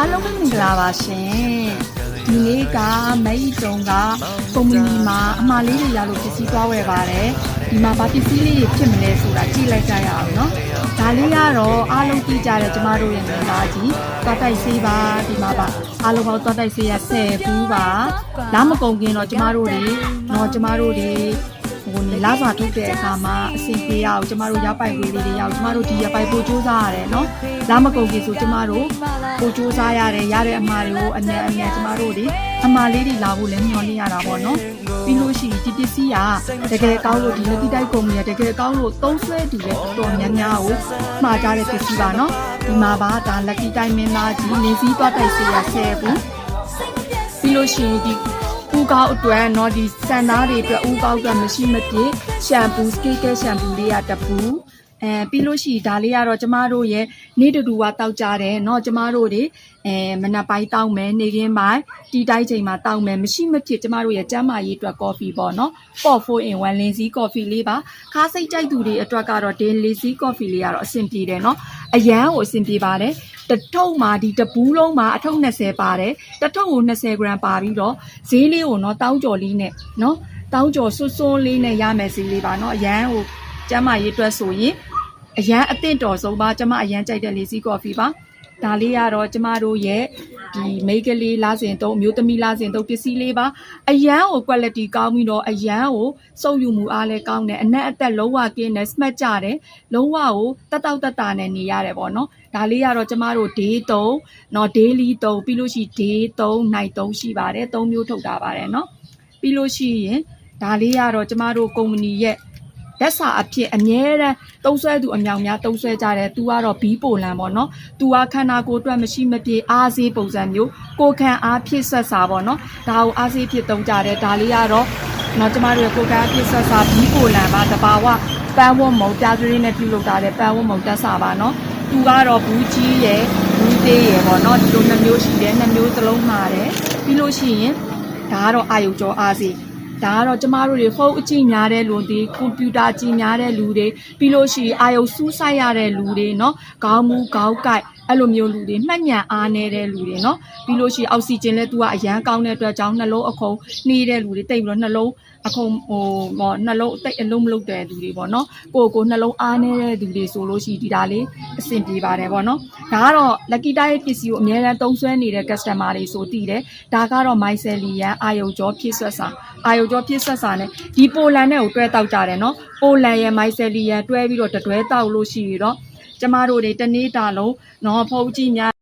အားလုံးပဲမင်္ဂလာပါရှင်ဒီနေ့ကမိတ်တုံကကုမ္ပဏီမှာအမှားလေးတွေရလို့ပစ္စည်းသွားဝယ်ပါတယ်ဒီမှာဘာပစ္စည်းလေးတွေဖြစ်မလဲဆိုတာကြည့်လိုက်ကြရအောင်နော်ဒါလေးကတော့အားလုံးကြည့်ကြတယ်ကျမတို့ရဲ့နေသားကြီးသွားတိုက်ဆေးပါဒီမှာပါအားလုံးပေါင်းသွားတိုက်ဆေးရ10ဘူးပါလာမကုန်ခင်တော့ကျမတို့တွေဟိုနေလာစာထုတ်တဲ့အခါမှာအဆင်ပြေအောင်ကျမတို့ရောက်ပိုက်လေးတွေရောက်ကျမတို့ဒီရပိုက်ပို့စူးစမ်းရတယ်နော်လာမကုန်ပြီဆိုကျမတို့ပို့စူးစမ်းရတယ်ရတဲ့အမှားတွေကိုအမြန်ကျမတို့တွေအမှားလေးတွေလာဖို့လည်းမျှော်လင့်ရတာပေါ့နော်ပြီးလို့ရှိရင်ဒီပစ္စည်းကတကယ်ကောင်းလို့ဒီလက်တိတိုက်ကုမ္ပဏီကတကယ်ကောင်းလို့သုံးဆွဲတူတဲ့တော်များများကိုမှားကြတဲ့ပစ္စည်းပါနော်ဒီမှာပါဒါလက်တိတိုက်မင်းသားကြီးနေစည်းသွားတိုက်စေရ10ဘူးပြီးလို့ရှိရင်ဒီဦးကောက်အတွက်နော်ဒီစံသားတွေအတွက်ဦးကောက်ကမရှိမပြည့်ရှမ်ပူစကေးကဲရှမ်ပူလေးကတပူပြီးလို့ရှိရင်ဒါလေးကတော့ကျမတို့ရဲ့နေ့တူကတောက်ကြတယ်เนาะကျမတို့တွေမနက်ပိုင်းတောက်မယ်နေခင်းပိုင်းတီတိုင်းချိန်မှာတောက်မယ်မရှိမဖြစ်ကျမတို့ရဲ့ကျန်းမာရေးအတွက်ကော်ဖီပေါ့เนาะပေါ့4 in 1လင်းစီကော်ဖီလေးပါခါးစိတ်ကြိုက်သူတွေအတွက်ကတော့ဒီလင်းစီကော်ဖီလေးကတော့အဆင်ပြေတယ်เนาะအရန်ကိုအဆင်ပြေပါတယ်တထုပ်မှာဒီတပူးလုံးမှာအထုပ်20ပါတယ်တထုပ်ကို20 gram ပါပြီးတော့ဈေးလေးကိုเนาะတောင်းကြော်လေးနဲ့เนาะတောင်းကြော်စွန်းလေးနဲ့ရမယ်ဈေးလေးပါเนาะအရန်ကိုကျန်းမာရေးအတွက်ဆိုရင်အရန်အသင့်တော်ဆုံးပါကျမအရန်ကြိုက်တဲ့လေးစီကော်ဖီပါဒါလေးကတော့ကျမတို့ရဲ့ဒီမိတ်ကလေးလာစဉ်တုံးမျိုးသမီးလာစဉ်တုံးပစ္စည်းလေးပါအရန်ကို quality ကောင်းပြီးတော့အရန်ကိုစုပ်ယူမှုအားလည်းကောင်းတယ်အနက်အသက်လုံးဝကင်းတယ် smart ကြတယ်လုံးဝကိုတက်တာနဲ့နေရတယ်ပေါ့နော်ဒါလေးကတော့ကျမတို့ day 3เนาะ daily 3ပြီးလို့ရှိ day 3 night 3ရှိပါတယ်3မျိုးထုတ်တာပါတယ်เนาะပြီးလို့ရှိရင်ဒါလေးကတော့ကျမတို့ကုမ္ပဏီရဲ့လက်စာအဖြစ်အမြဲတမ်းသုံးဆွဲသူအမြောင်များသုံးဆွဲကြတယ်။ तू ကတော့ဘီးပိုလန်ပေါ့နော်။ तू ကခန္ဓာကိုယ်အတွက်မရှိမပြေအားစေးပုံစံမျိုးကိုခံအားဖြစ်ဆက်စာပေါ့နော်။ဒါကိုအားစေးဖြစ်သုံးကြတယ်။ဒါလေးကတော့နော်ကျမတို့ရဲ့ကိုခံအားဖြစ်ဆက်စာဘီးပိုလန်ပါတဘာဝပန်းဝတ်မုံပြားစရင်းနဲ့ပြုလုပ်တာတဲ့ပန်းဝတ်မုံတက်စာပါနော်။ तू ကတော့ဘူးကြီးရယ်ဘူးသေးရယ်ပေါ့နော်ဒီလိုနှစ်မျိုးရှိတယ်နှစ်မျိုးစလုံးမှာတယ်။ပြီးလို့ရှိရင်ဒါကတော့အာယုကျော်အားစေးဒါကတော့ကျမတို့တွေဖုန်းအကြည့်များတဲ့လူတွေကွန်ပျူတာကြည့်များတဲ့လူတွေပြီးလို့ရှိရင်အာယုစူးစိုက်ရတဲ့လူတွေเนาะခေါင်းမူခေါင်းကိုက်အဲ့လိုမျိုးလူတွေမှတ်ညံအားနေတဲ့လူတွေเนาะပြီးလို့ရှိရင်အောက်ဆီဂျင်လည်းသူကအရန်ကောင်းတဲ့အတွက်ကြောင့်နှလုံးအခုံနှီးတဲ့လူတွေတိတ်ပြီးတော့နှလုံးအခုံနှလုံးတိတ်အလုံးမလုပ်တဲ့လူတွေပေါ့เนาะကိုနှလုံးအားနေတဲ့လူတွေဆိုလို့ရှိရင်ဒီဒါလေးအဆင်ပြေပါတယ်ပေါ့เนาะဒါကတော့ lucky tie ပစ္စည်းကိုအများအားသုံးစွဲနေတဲ့ customer တွေဆိုတည်တယ်ဒါကတော့ mycelium အာယုကျော်ဖြစ်ဆက်စာအာယုကျော်ဖြစ်ဆက်စာနဲ့ဒီပိုလန်နဲ့ကိုတွဲတောက်ကြတယ်เนาะပိုလန်ရဲ့ mycelium တွဲပြီးတော့တွဲတောက်လို့ရှိပြီးတော့ကျမတို့တွေတနေ့တာလုံးเนาะဖုန်းကြည့်များ